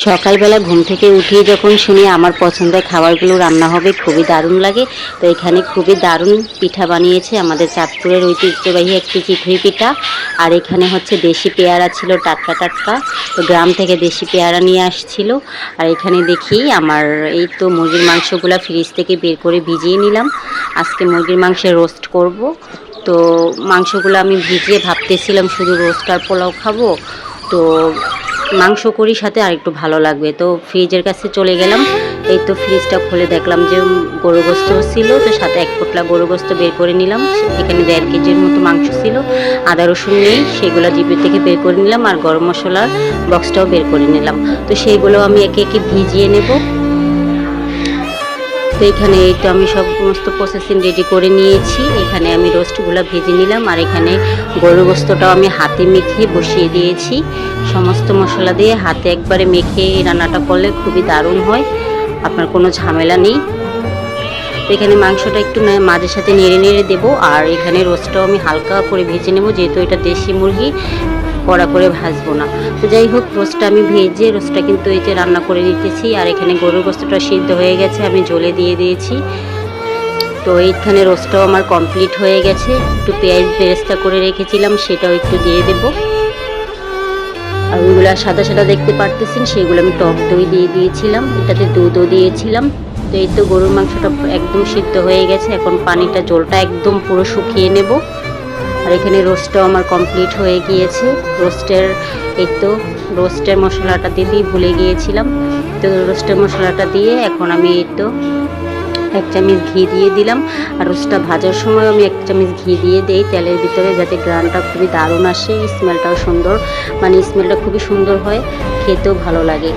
সকালবেলা ঘুম থেকে উঠেই যখন শুনি আমার পছন্দের খাবারগুলো রান্না হবে, খুবই দারুণ লাগে। তো এখানে খুবই দারুণ পিঠা বানিয়েছে আমাদের চাঁদপুরের ঐতিহ্যবাহী একটি চিতই পিঠা। আর এখানে হচ্ছে দেশি পেয়ারা ছিল, টাটকা টাটকা। তো গ্রাম থেকে দেশি পেয়ারা নিয়ে আসছিল। আর এখানে দেখি আমার এই তো মুরগির মাংসগুলো ফ্রিজ থেকে বের করে ভিজিয়ে নিলাম। আজকে মুরগির মাংসের রোস্ট করব। তো মাংসগুলো আমি ভিজিয়ে ভাবতেছিলাম শুধু রোস্ট আর পোলাও খাবো, তো মাংস করি সাথে আর একটু ভালো লাগবে। তো ফ্রিজের কাছে চলে গেলাম। এই তো ফ্রিজটা খুলে দেখলাম যে গরু গোস্ত ছিল, তো সাথে এক পোটলা গরু গোস্ত বের করে নিলাম। এখানে 1.5 কেজির মতো মাংস ছিল। আদা রসুন নেই, সেগুলো জিপের থেকে বের করে নিলাম। আর গরম মশলার বক্সটাও বের করে নিলাম। তো সেইগুলো আমি একে একে ভিজিয়ে নেব। তো এখানে এই তো আমি সমস্ত প্রসেসিং রেডি করে নিয়েছি। এখানে আমি রোস্টগুলো ভেজে নিলাম। আর এখানে গরু গোস্তটাও আমি হাতে মেখে বসিয়ে দিয়েছি। সমস্ত মশলা দিয়ে হাতে একবারে মেখে রান্নাটা করলে খুবই দারুণ হয়, আপনার কোনো ঝামেলা নেই। তো এখানে মাংসটা একটু মাঝে সাথে নেড়ে নেড়ে দেবো। আর এখানে রোস্টটাও আমি হালকা করে ভেজে নেব, যেহেতু এটা দেশি মুরগি, কড়া করে ভাজবো না। তো যাই হোক, রোস্টটা আমি ভেজে রোস্টটা কিন্তু এই যে রান্না করে দিতেছি। আর এখানে গরুর গোস্তটা সিদ্ধ হয়ে গেছে, আমি জ্বলে দিয়ে দিয়েছি। তো এইখানে রোস্টটাও আমার কমপ্লিট হয়ে গেছে। একটু পেঁয়াজ বেরেস্তা করে রেখেছিলাম, সেটাও একটু দিয়ে দেব। আর ওইগুলো সাদা সাদা দেখতে পারতেছেন, সেগুলো আমি টক দই দিয়ে দিয়েছিলাম, এটাতে দুধও দিয়েছিলাম। তো এই তো গরুর মাংসটা একদম সিদ্ধ হয়ে গেছে। এখন পানিটা, জলটা একদম পুরো শুকিয়ে নেব। আর এখানে রোস্টটাও আমার কমপ্লিট হয়ে গিয়েছে। রোস্টের মশলাটা দিতেই ভুলে গিয়েছিলাম। তো রোস্টের মশলাটা দিয়ে এখন আমি এই তো 1 চামচ ঘি দিয়ে দিলাম। আর রোস্টটা ভাজার সময় আমি 1 চামচ ঘি দিয়ে দিই তেলের ভিতরে, যাতে গ্রানটা খুবই দারুণ আসে, স্মেলটাও সুন্দর, স্মেলটা খুবই সুন্দর হয়, খেতেও ভালো লাগে।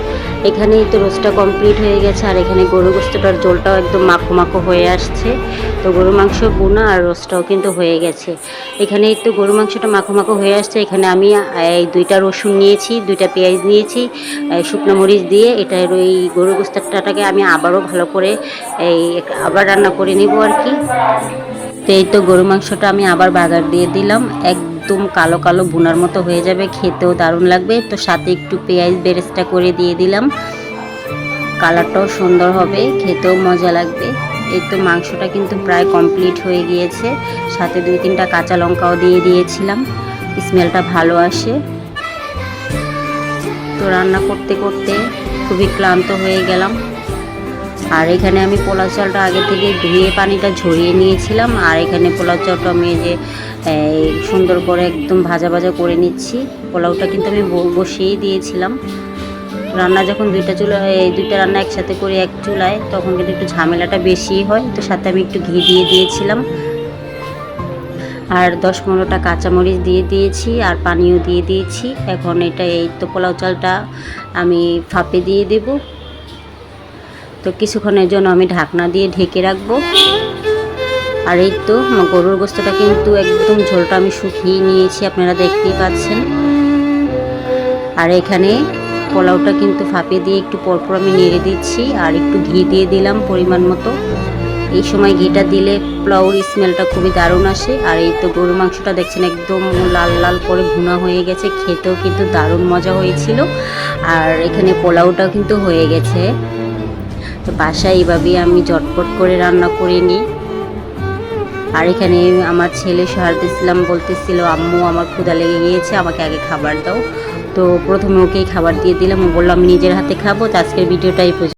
এখানে তো রোস্টটা কমপ্লিট হয়ে গেছে। আর এখানে গরু গোস্তটার ঝোলটাও একদম মাখো মাখো হয়ে আসছে। তো গরু মাংস বোনা আর রোস্টটাও কিন্তু হয়ে গেছে। এখানে তো গরু মাংসটা মাখো মাখো হয়ে আসছে। এখানে আমি 2টা রসুন নিয়েছি, 2টা পেঁয়াজ নিয়েছি, শুকনো মরিচ দিয়ে এটার ওই গরু গোস্তটাকে আমি আবারও ভালো করে আবার রান্না করে নিব আর কি। তো এই তো গরু মাংসটা আমি আবার বাগার দিয়ে দিলাম, একদম কালো কালো ভুনার মতো হয়ে যাবে, খেতেও দারুণ লাগবে। তো সাথে একটু পেঁয়াজ বেরেস্তা করে দিয়ে দিলাম, কালারটাও সুন্দর হবে, খেতেও মজা লাগবে। এই তো মাংসটা কিন্তু প্রায় কমপ্লিট হয়ে গিয়েছে। সাথে 2-3টা কাঁচা লঙ্কাও দিয়ে দিয়েছিলাম, স্মেলটা ভালো আসে। তো রান্না করতে করতে খুবই ক্লান্ত হয়ে গেলাম। আর এখানে আমি পোলাও চালটা আগে থেকে ধুয়ে পানিটা ঝরিয়ে নিয়েছিলাম। আর এখানে পোলাও চালটা আমি যে সুন্দর করে একদম ভাজা ভাজা করে নিচ্ছি। পোলাওটা কিন্তু আমি বসিয়েই দিয়েছিলাম। রান্না যখন 2টা রান্না একসাথে করি এক চুলায়, তখন কিন্তু একটু ঝামেলাটা বেশি হয়। তো সাথে আমি একটু ঘি দিয়ে দিয়েছিলাম। আর 10-15টা কাঁচামরিচ দিয়ে দিয়েছি, আর পানিও দিয়ে দিয়েছি। এখন এই তো পোলাও চালটা আমি ফাঁপে দিয়ে দেব। তো কিছুক্ষণের জন্য আমি ঢাকনা দিয়ে ঢেকে রাখবো। আর এই তো গরুর গোস্তটা কিন্তু একদম ঝোলটা আমি শুকিয়ে নিয়েছি, আপনারা দেখতেই পাচ্ছেন। আর এখানে পোলাওটা কিন্তু ফাঁপে দিয়ে একটু পরপর আমি নেড়ে দিচ্ছি। আর একটু ঘি দিয়ে দিলাম পরিমাণ মতো। এই সময় ঘিটা দিলে পোলাওর স্মেলটা খুবই দারুণ আসে। আর এই তো গরুর মাংসটা দেখছেন একদম লাল লাল করে ভুনা হয়ে গেছে, খেতেও কিন্তু দারুণ মজা হয়েছিল। আর এখানে পোলাওটাও কিন্তু হয়ে গেছে। তো বাসায় এইভাবেই আমি ঝটপট করে রান্না করে নিই। আর এখানে আমার ছেলে সারতেছিলাম, বলতেছিল আম্মু আমার ক্ষুধা লেগে গিয়েছে, আমাকে আগে খাবার দাও। তো প্রথমে ওকেই খাবার দিয়ে দিলাম। ও বললো আমি নিজের হাতে খাবো। তো আজকের ভিডিওটা এই পর্যন্ত।